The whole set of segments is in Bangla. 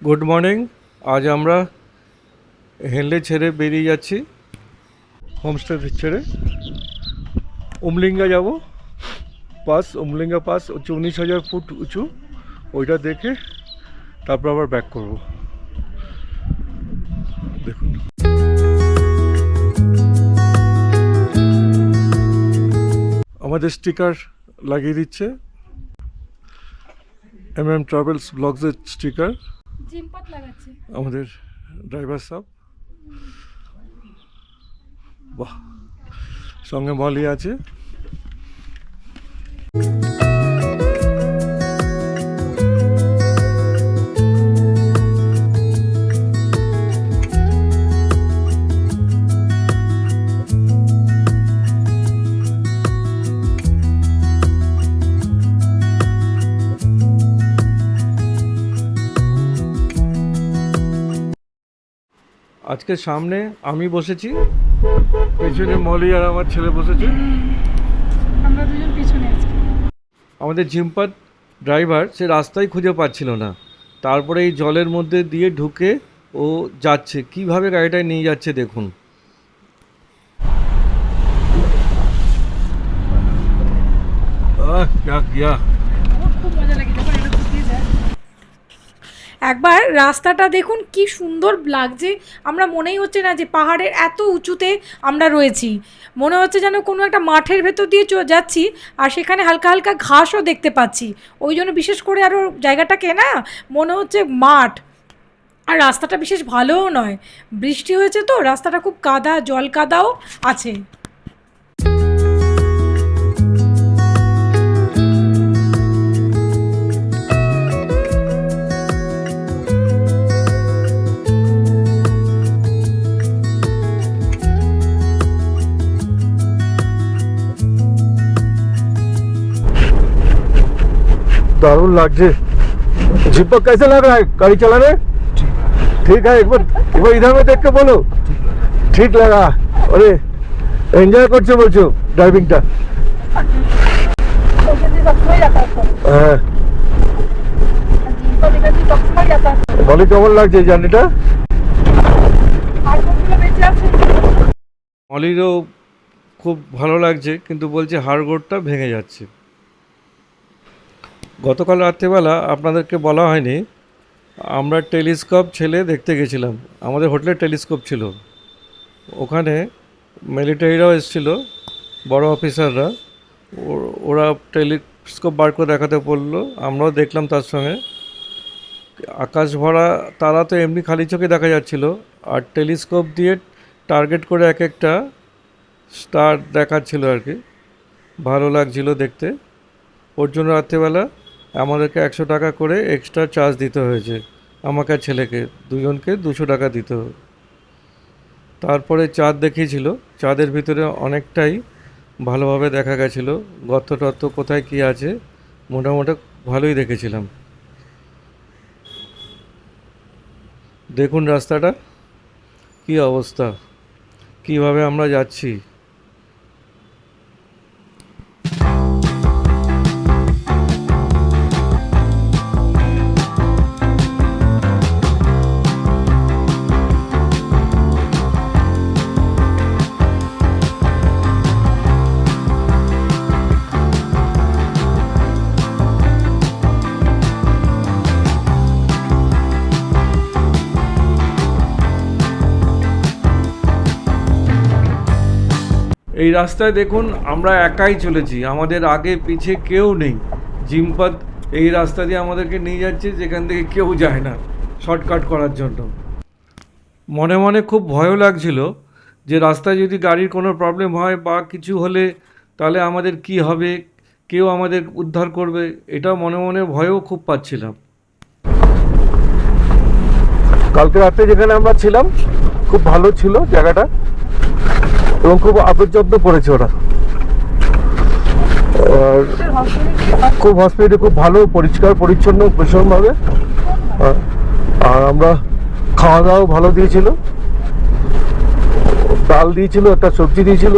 Good morning. আজ আমরা হেনলে ছেড়ে বেরিয়ে যাচ্ছি, হোমস্টে ছেড়ে উমলিঙ্গা যাব। উমলিঙ্গা পাস হচ্ছে 19,000 ফুট উঁচু, ওইটা দেখে তারপর আবার ব্যাক করব। দেখুন আমাদের স্টিকার লাগিয়ে দিচ্ছে, ট্রাভেলস ব্লগসের স্টিকার আমাদের ড্রাইভার সাহেব। বাহ, সঙ্গে মলি আছে। আজকে সামনে আমি বসেছি, পেছনে মলি আর আমার ছেলে বসেছে, আমরা দুজন পিছনে আছি। আমাদের জিম্পাত ড্রাইভার সে রাস্তাই খুঁজে পাচ্ছিল না, তারপরে এই জলের মধ্যে দিয়ে ঢুকে ও যাচ্ছে, কিভাবে গাড়িটায় নিয়ে যাচ্ছে দেখুন। খুব মজা লাগে যখন এটা ঘুরতে যায়। একবার রাস্তাটা দেখুন কি সুন্দর লাগছে, আমরা মনেই হচ্ছে না যে পাহাড়ের এত উঁচুতে আমরা রয়েছি, মনে হচ্ছে যেন কোনো একটা মাঠের ভেতর দিয়ে যাচ্ছি, আর সেখানে হালকা হালকা ঘাসও দেখতে পাচ্ছি। ওই জন্য বিশেষ করে আরও জায়গাটাকে না মনে হচ্ছে মাঠ। আর রাস্তাটা বিশেষ ভালোও নয়, বৃষ্টি হয়েছে তো রাস্তাটা খুব কাদা, জল কাদাও আছে। दारुण लागছে। दीपक कैसे लग रहा है गाड़ी चलाने? ठीक है, एक बार इधर में देख के बोलो ठीक लगा। अरे एंजॉय করছো বলছো ড্রাইভিংটা? হ্যাঁ, বলি কেমন লাগছে জার্নিটা? মলিরও খুব ভালো লাগছে, কিন্তু বলছে হাড়গোড়টা ভেঙে যাচ্ছে। গতকাল রাত্রেবেলা আপনাদেরকে বলা হয়নি, আমরা টেলিস্কোপ ছেলে দেখতে গেছিলাম, আমাদের হোটেলে টেলিস্কোপ ছিল, ওখানে মিলিটারিরাও এসেছিল, বড় অফিসাররা, ওরা টেলিস্কোপ বার করে দেখাতে বললো, আমরাও দেখলাম তার সঙ্গে। আকাশ ভরা তারা তো এমনি খালি চোখে দেখা যাচ্ছিল, আর টেলিস্কোপ দিয়ে টার্গেট করে এক একটা স্টার দেখাচ্ছিল আর কি, ভালো লাগছিল দেখতে। ওর জন্য রাত্রেবেলা আমাদেরকে 100 টাকা করে এক্সট্রা চার্জ দিতে হয়েছে, আমাকে আর ছেলেকে দুজনকে 200 টাকা দিতে হবে। তারপরে চাঁদ দেখিয়েছিল, চাঁদের ভিতরে অনেকটাই ভালোভাবে দেখা গেছিলো, গর্ত টর্ত কোথায় কী আছে মোটামুটি ভালোই দেখেছিলাম। দেখুন রাস্তাটা কী অবস্থা, কীভাবে আমরা যাচ্ছি। এই রাস্তায় দেখুন আমরা একাই চলেছি, আমাদের আগে পিছে কেউ নেই। জিমপাত এই রাস্তা দিয়ে আমাদেরকে নিয়ে যাচ্ছে, যেখান থেকে কেউ যায় না শর্টকাট করার জন্য। মনে মনে খুব ভয়ও লাগছিল যে রাস্তায় যদি গাড়ির কোনো প্রবলেম হয় বা কিছু হলে তাহলে আমাদের কি হবে, কেউ আমাদের উদ্ধার করবে, এটা মনে মনে ভয়ও খুব পাচ্ছিলাম। কালকে রাতে যেখানে আমরা ছিলাম খুব ভালো ছিল জায়গাটা, এবং খুব আদর যত্ন করেছে ওরা, আর খুব হসপিটাল খুব ভালো পরিষ্কার পরিচ্ছন্ন ভীষণভাবে। আর আমরা খাওয়া দাওয়াও ভালো দিয়েছিল, ডাল দিয়েছিল, একটা সবজি দিয়েছিল,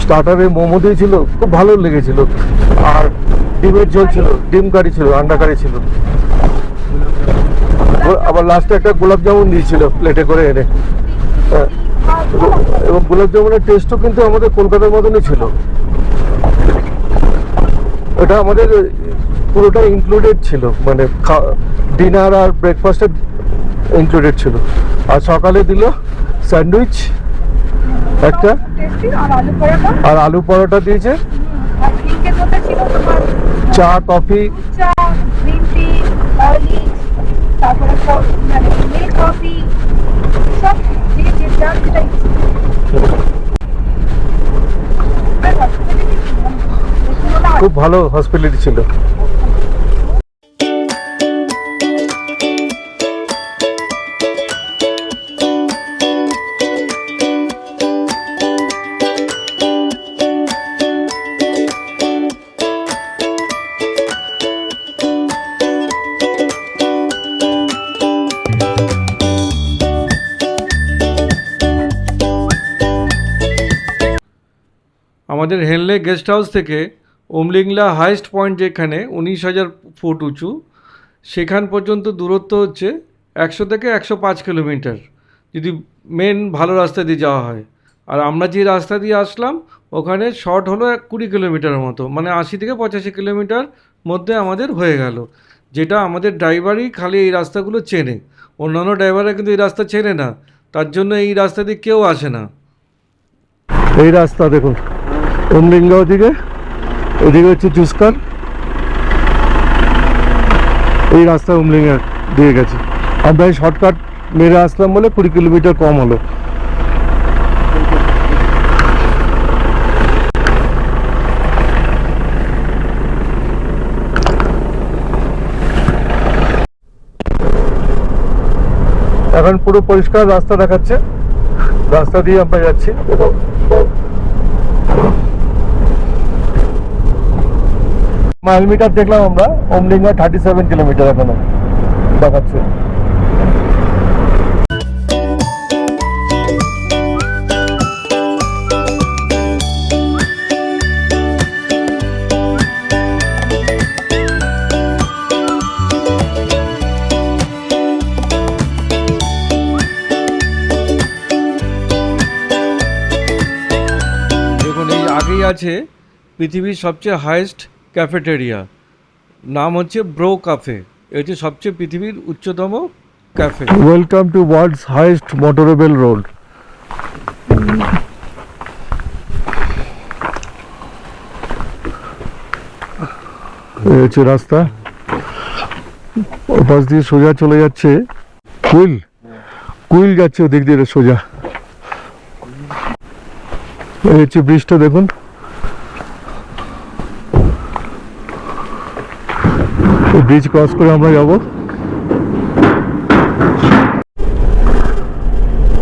স্টার্টারে মোমো দিয়েছিল, খুব ভালো লেগেছিল। আর ডিমের ঝোল ছিল, ডিম কারি ছিল, আন্ডা কারি ছিল, আবার লাস্টে একটা গোলাপ জামুন দিয়েছিল প্লেটে করে এনে। হ্যাঁ, এবং গোলাপ জামুনের টেস্টও কিন্তু আমাদের কলকাতার মতনই ছিল। এটা আমাদের পুরোটা ইনক্লুডেড ছিল, মানে ডিনার আর ব্রেকফাস্টের ইনক্লুডেড ছিল। আর সকালে দিল স্যান্ডউইচ একটা, আর আলু পরোটা দিয়েছে, চা, কফি, খুব ভালো হসপিটালিটি ছিল। আমাদের হেনলে গেস্ট হাউস থেকে উমলিংলা হাইস্ট পয়েন্ট, যেখানে 19,000 ফুট উঁচু, সেখান পর্যন্ত দূরত্ব হচ্ছে 100 থেকে 105 কিলোমিটার, যদি মেন ভালো রাস্তা দিয়ে যাওয়া হয়। আর আমরা যে রাস্তা দিয়ে আসলাম ওখানে শর্ট হলো 20 কিলোমিটারের মতো, মানে 80 থেকে 85 কিলোমিটার মধ্যে আমাদের হয়ে গেল। যেটা আমাদের ড্রাইভারই খালি এই রাস্তাগুলো চেনে, অন্যান্য ড্রাইভাররা কিন্তু এই রাস্তা চেনে না, তার জন্য এই রাস্তা দিয়ে কেউ আসে না। এই রাস্তা দেখুন, উমলিংলা ওদিকে, ওদিকে হচ্ছে জুস্কার, এই রাস্তা উমলিংলা দিয়ে গেছে। আমরা এই শর্টকাট মেরে আসলাম বলে 20 কিলোমিটার কম হলো। এখন পুরো পরিষ্কার রাস্তা দেখাচ্ছে, রাস্তা দিয়ে আমরা যাচ্ছি। মাইল মিটার দেখলাম আমরা, উমলিংলা 37 কিলোমিটার এখনো দেখাচ্ছে। দেখুন, এই আগেই আছে পৃথিবীর সবচেয়ে হাইয়েস্ট ক্যাফেটেরিয়া, নাম হচ্ছে ব্রো ক্যাফে। এটি সবচেয়ে পৃথিবীর উচ্চতম cafe. Welcome to world's highest motorable road. এই হচ্ছে রাস্তা, ওপাশ দিয়ে সোজা চলে যাচ্ছে কুইল যাচ্ছে ওদিক দিয়ে সোজা। এই হচ্ছে ব্রিজটা দেখুন, ব্রিজ ক্রস করে আমরা যাব।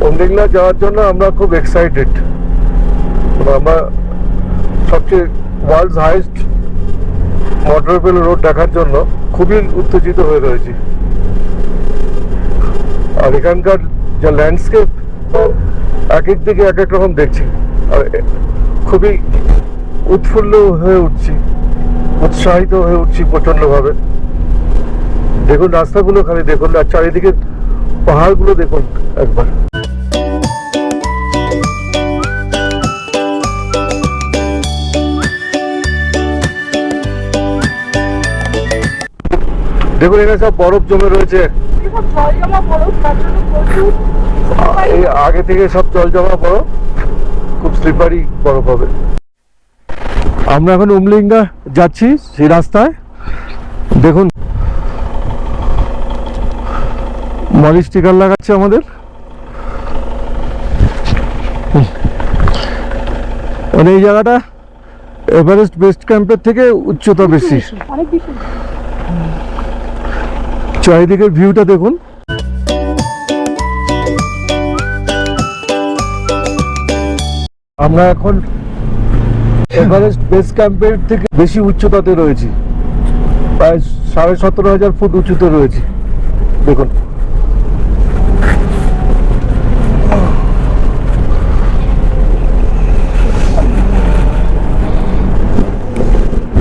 উমলিংলা যাওয়ার জন্য আমরা খুব এক্সাইটেড। আমরা সবচেয়ে ওয়ার্ল্ডস হাইয়েস্ট মোটরেবল রোড দেখার জন্য খুবই উত্তেজিত হয়ে রয়েছি। আর এখানকার যা ল্যান্ডস্কেপ, এক এক দিকে এক এক রকম দেখছি, আর খুবই উৎফুল্ল হয়ে উঠছি, উৎসাহিত হয়ে উঠছি প্রচন্ডভাবে। দেখুন রাস্তাগুলো খালি দেখুন, আর চারিদিকে পাহাড়গুলো দেখুন একবার। দেখুন এখানে সব বরফ জমে রয়েছে, এই আগে থেকে সব জল জমা বরফ, খুব স্লিপারি বরফ হবে। আমরা এখন উমলিংলা যাচ্ছি, সেই রাস্তায় দেখুন মলি স্টিকার লাগাচ্ছে আমাদের। মানে এই জায়গাটা এভারেস্ট বেস ক্যাম্পের থেকে উচ্চতা বেশি। চারিদিকের ভিউটা দেখুন। আমরা এখন এভারেস্ট বেস ক্যাম্পের থেকে বেশি উচ্চতাতে রয়েছি, প্রায় 17,500 ফুট উঁচুতে রয়েছি। দেখুন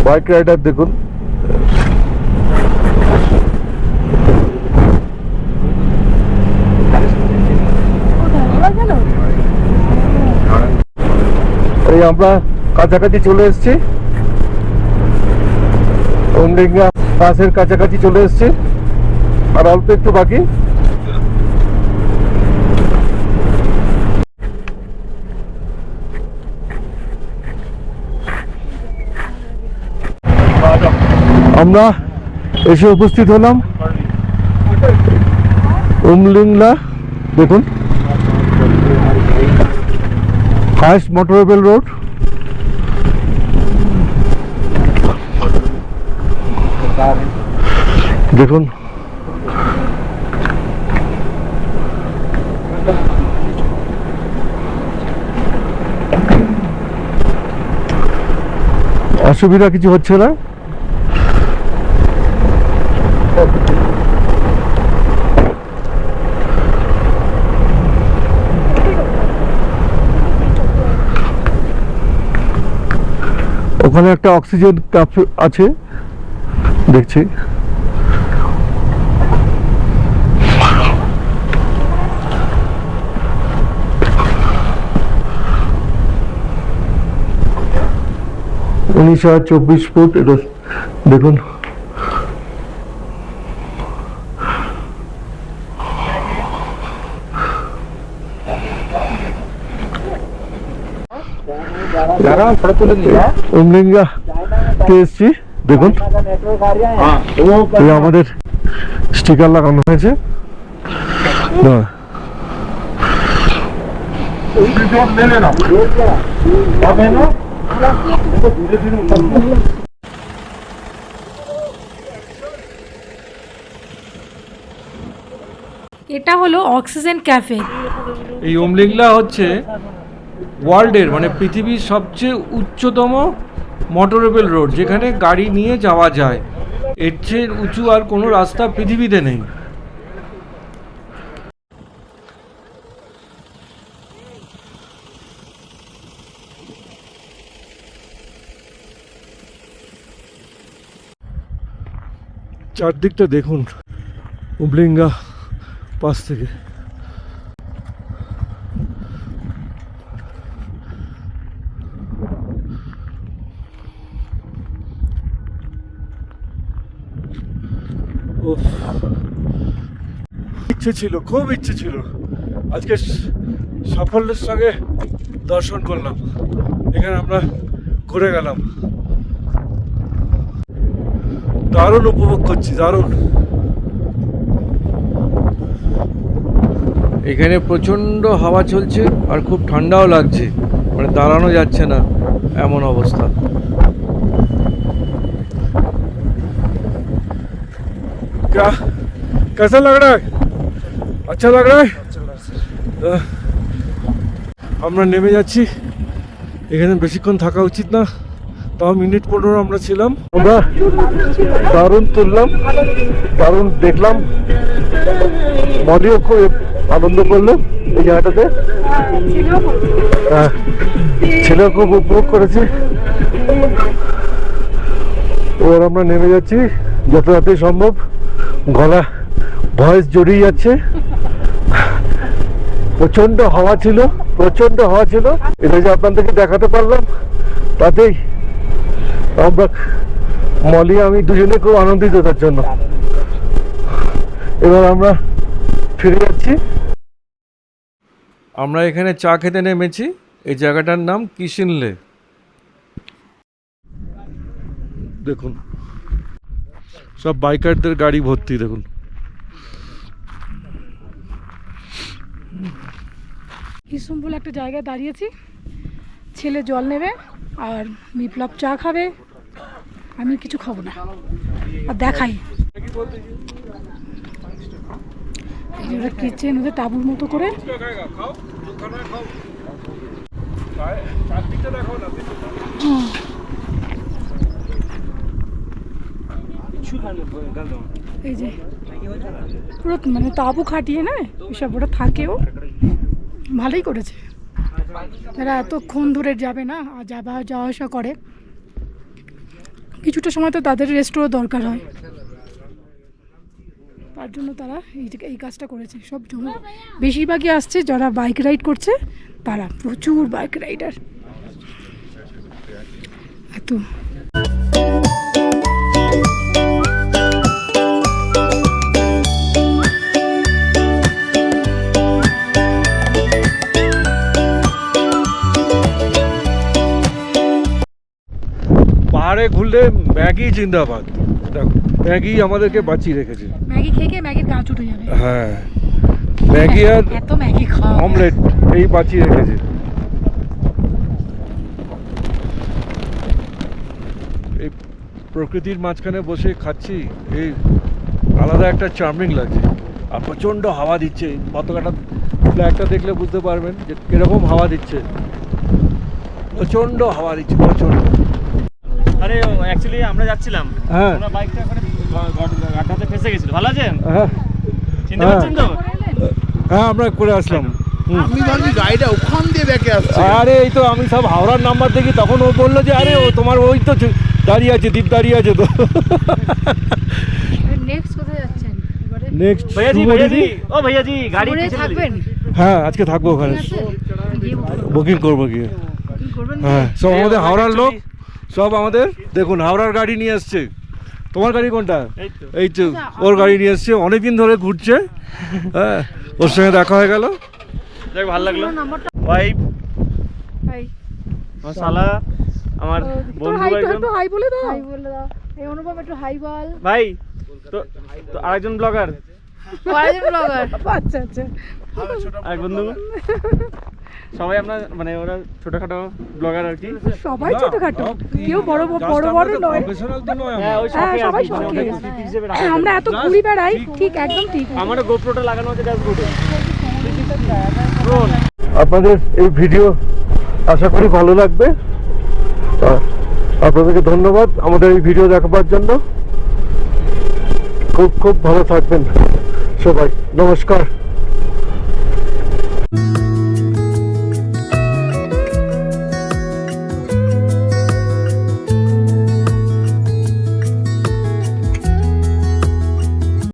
বাইক রাইডার দেখুন, আমরা কাছাকাছি চলে এসেছি, ওমলিংলা পাসের কাছাকাছি চলে এসেছি, আর অল্প একটু বাকি। আমরা এসে উপস্থিত হলাম উমলিংলা। দেখুন, হাইস্ট মোটরেবল রোড। দেখুন অসুবিধা কিছু হচ্ছে না। ওখানে একটা অক্সিজেন ক্যাফে আছে দেখছি। উনিশ 24 ফুট এটা দেখুন। উমলিংলা তে এসছি, দেখুন আমাদের স্টিকার লাগানো হয়েছে। এটা হলো অক্সিজেন ক্যাফে। এই উমলিংলা হচ্ছে ওয়ার্ল্ডের মানে পৃথিবীর সবচেয়ে উচ্চতম মোটরেবল রোড, যেখানে গাড়ি নিয়ে যাওয়া যায়। এর চেয়ে উঁচু আর কোনো রাস্তা পৃথিবীতে নেই। চারদিকটা দেখুন উমলিংলা পাশ থেকে। ইচ্ছে ছিল, খুব ইচ্ছে ছিল, আজকে সাফল্যের সঙ্গে দর্শন করলাম। এখানে আমরা ঘুরে গেলাম, দারুণ উপভোগ করছি, দারুণ। এখানে প্রচণ্ড হাওয়া চলছে আর খুব ঠান্ডাও লাগছে, মানে দাঁড়ানো যাচ্ছে না এমন অবস্থা। क्या कैसा लग रहा है? अच्छा लग रहा है? আমরা নেমে যাচ্ছি। এখানে বেশিক্ষণ থাকা উচিত না, তাও মিনিট 15 আমরা ছিলাম। আমরা দারুণ তুললাম, দারুণ দেখলাম। মলিও খুব আনন্দ করলো এই জায়গাটাতে, ছেলেও খুব উপভোগ করেছে। এবার আমরা নেমে যাচ্ছি, যত তাড়াতাড়ি সম্ভব। গলা ভয়েস জড়িয়ে যাচ্ছে, প্রচন্ড হাওয়া ছিল, প্রচন্ড হাওয়া ছিল। এটা যে আপনাদেরকে দেখাতে পারলাম, তাতেই আমরা মলি আমি দুজনে খুব আনন্দিত তার জন্য। এবার আমরা ফিরে যাচ্ছি। আমরা এখানে চা খেতে নেমেছি। এই জায়গাটার নাম কিশিনলে। দেখুন সব বাইকারদের গাড়ি ভর্তি। দেখুন কিসুম বলে একটা জায়গায় দাঁড়িয়েছি, ছেলে জল নেবে আর বিপ্লব চা খাবে, আমি কিছু খাবো না। আর দেখাই ওরা কিচেন, ওদের তাঁবুর মতো করে। এই যে পুরো মানে তাঁবু খাটিয়ে না এসব ওরা থাকেও, ভালোই করেছে। তারা এতক্ষণ ধরে যাবে না, আর যাওয়া আসা করে, কিছুটা সময় তো তাদের রেস্টও দরকার হয়, তার জন্য তারা এই কাজটা করেছে। সব বেশিরভাগই আসছে যারা বাইক রাইড করছে, তারা প্রচুর বাইক রাইডার। এত পাহাড়ে ঘুরলে ম্যাগি জিন্দাবাদ। দেখো ম্যাগি আমাদেরকে বাঁচিয়ে রেখেছে। ম্যাগি খেয়ে খেয়ে ম্যাগির গা ছুটে যাবে। হ্যাঁ, ম্যাগি আর এত ম্যাগি খাওয়া অমলেট এই বাঁচিয়ে রেখেছে। এই প্রকৃতির মাঝখানে বসে খাচ্ছি, এই আলাদা একটা চার্মিং লাগছে। আর প্রচণ্ড হাওয়া দিচ্ছে। পতাকাটা ফ্ল্যাগটা দেখলে বুঝতে পারবেন যে কিরকম হাওয়া দিচ্ছে। প্রচণ্ড হাওয়া দিচ্ছে, প্রচণ্ড। আরে অ্যাকচুয়ালি আমরা যাচ্ছিলাম, হ্যাঁ আমরা বাইকটা ওখানে গাড্ডাতে ফেসে গেছিল। ভালো আছেন? হ্যাঁ চিনতে পারছেন তো? হ্যাঁ, আমরা করে আসলাম। আমি ভাবছি গাড়িটা ওখান দিয়ে ব্যাকে আসছে। আরে এই তো আমি সব হাওড়ার নাম্বার দেখি, তখন ও বললো যে আরে ও তোমার ওই তো দাঁড়িয়ে আছে, দ্বীপ দাঁড়িয়ে আছে তো। নেক্সট কোথায় যাচ্ছেন এবারে? নেক্সট ভাইয়াজি, ভাইয়াজি, ও ভাইয়াজি, গাড়ি মনে পিছনে থাকবেন? হ্যাঁ, আজকে থাকবো ওখানে, গিয়ে বুকিং করবো গিয়ে। করবেন? হ্যাঁ, সব আমাদের হাওড়ার লোক, সব আমাদের। দেখুন হাওড়ার গাড়ি নিয়ে আসছে। তোমার গাড়ি কোনটা? এই তো। এই তো ওর গাড়ি নিয়ে আসছে, অনেকদিন ধরে ঘুরছে। হ্যাঁ, ওর সঙ্গে দেখা হয়ে গেল। যাক, ভালো লাগলো। নাম্বারটা ওয়াইফ, হাই আমার শালা, আমার বন্ধু একজন। হাই বলে দাও, হাই বলে দাও। এই অনুভব একটু হাই বল। ভাই তো তো আরেকজন ব্লগার, আরেকজন ব্লগার। আচ্ছা আচ্ছা, আরেক বন্ধু। সবাই আমরা মানে ওরা ছোটখাটো ব্লগার আর কি। সবাই ছোটখাটো, কেউ বড় বড় বড় নয়। প্রফেশনাল তো নয় হ্যাঁ, ওই হ্যাঁ, শখে আর সবাই কি, মানে শখে। ওদের স্মৃতি হিসেবে রাখা। আমরা এত ঘুরি বেড়াই, ঠিক একদম ঠিক। আমারও গোপ্রোটা লাগানো আছে ড্যাশবোর্ডে। আপনাদের এই ভিডিও আশা করি ভালো লাগবে। আপনাদেরকে ধন্যবাদ আমাদের এই ভিডিও দেখাবার জন্য। খুব খুব ভালো থাকবেন সবাই। নমস্কার।